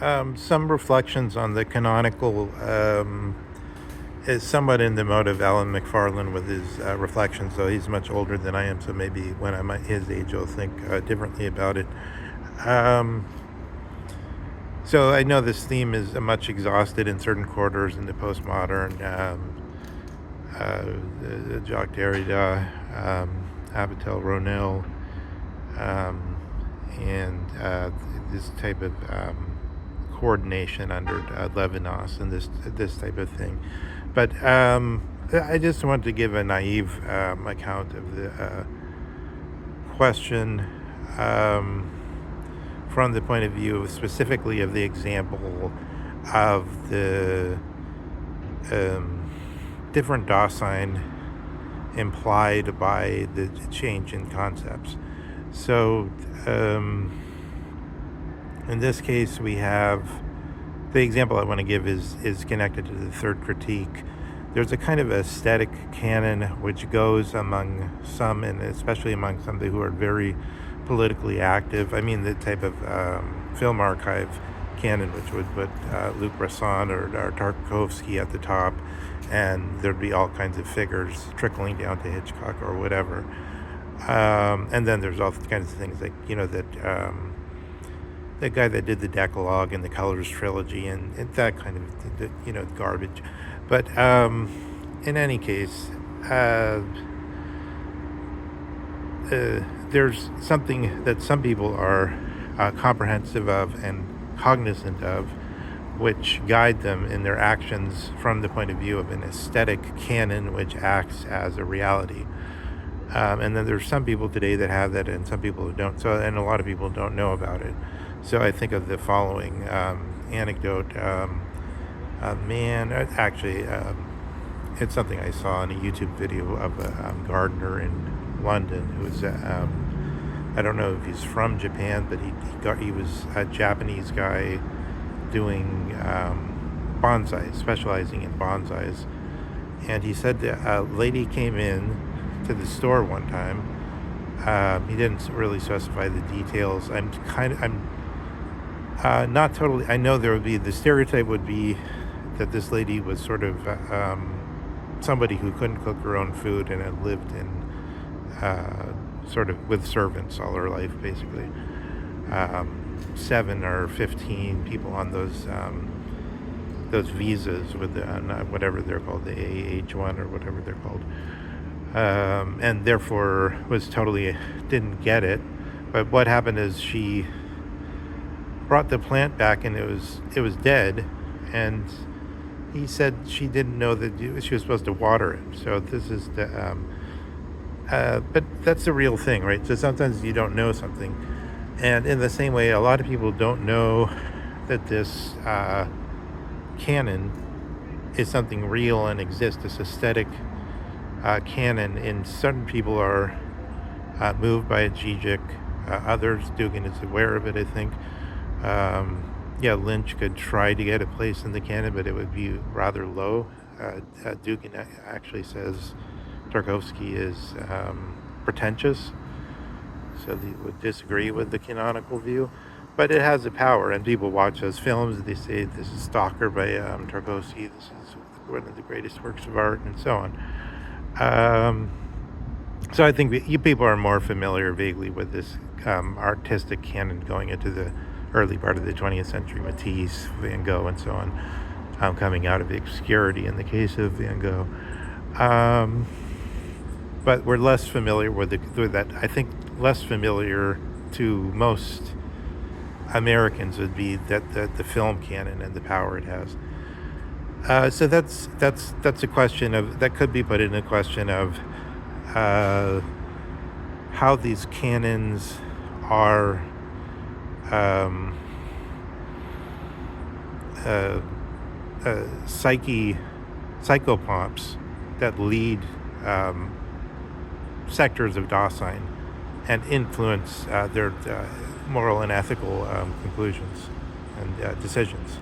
Some reflections on the canonical is somewhat in the mode of Alan McFarlane with his reflections, though he's much older than I am, so maybe when I'm at his age, I'll think differently about it. Um, so I know this theme is much exhausted in certain quarters in the postmodern, Jacques Derrida, Avital Ronell, um, and this type of coordination under Levinas and this type of thing. But I just wanted to give a naive account of the question from the point of view specifically of the example of the different Dasein implied by the change in concepts. So in this case, we have the example I want to give is connected to the third critique. There's a kind of aesthetic canon which goes among some, and especially among some who are very politically active. I mean, the type of film archive canon which would put Luc Besson or Tarkovsky at the top, and there'd be all kinds of figures trickling down to Hitchcock or whatever. And then there's all kinds of things like, that the guy that did the Decalogue and the Colors trilogy and that kind of, garbage. But in any case, there's something that some people are comprehensive of and cognizant of, which guide them in their actions from the point of view of an aesthetic canon which acts as a reality. And then there's some people today that have that and some people who don't. So, and a lot of people don't know about it. So I think of the following anecdote. A man, actually, it's something I saw in a YouTube video of a gardener in London who was, I don't know if he's from Japan, but he was a Japanese guy doing bonsai, specializing in bonsais. And he said that a lady came in to the store one time. He didn't really specify the details. I'm not totally. I know there would be the stereotype would be that this lady was sort of somebody who couldn't cook her own food and had lived in sort of with servants all her life, basically. 7 or 15 people on those visas with the, whatever they're called, the AH1 or whatever they're called. And therefore didn't get it. But what happened is she brought the plant back and it was dead, and he said she didn't know that she was supposed to water it. So this is the but that's the real thing, right? So sometimes you don't know something, and in the same way, a lot of people don't know that this canon is something real and exists. This aesthetic canon, and certain people are moved by it. Zizek, others, Dugan is aware of it, I think. Lynch could try to get a place in the canon, but it would be rather low. Dugan actually says Tarkovsky is pretentious, so they would disagree with the canonical view. But it has the power, and people watch those films. They say this is Stalker by Tarkovsky. This is one of the greatest works of art, and so on. So I think you people are more familiar vaguely with this artistic canon going into the early part of the 20th century, Matisse, Van Gogh, and so on, coming out of obscurity in the case of Van Gogh. But we're less familiar with that. I think less familiar to most Americans would be that the film canon and the power it has. So that's a question of, that could be put in a question of how these canons are psychopomps that lead sectors of Dasein and influence their moral and ethical conclusions and decisions.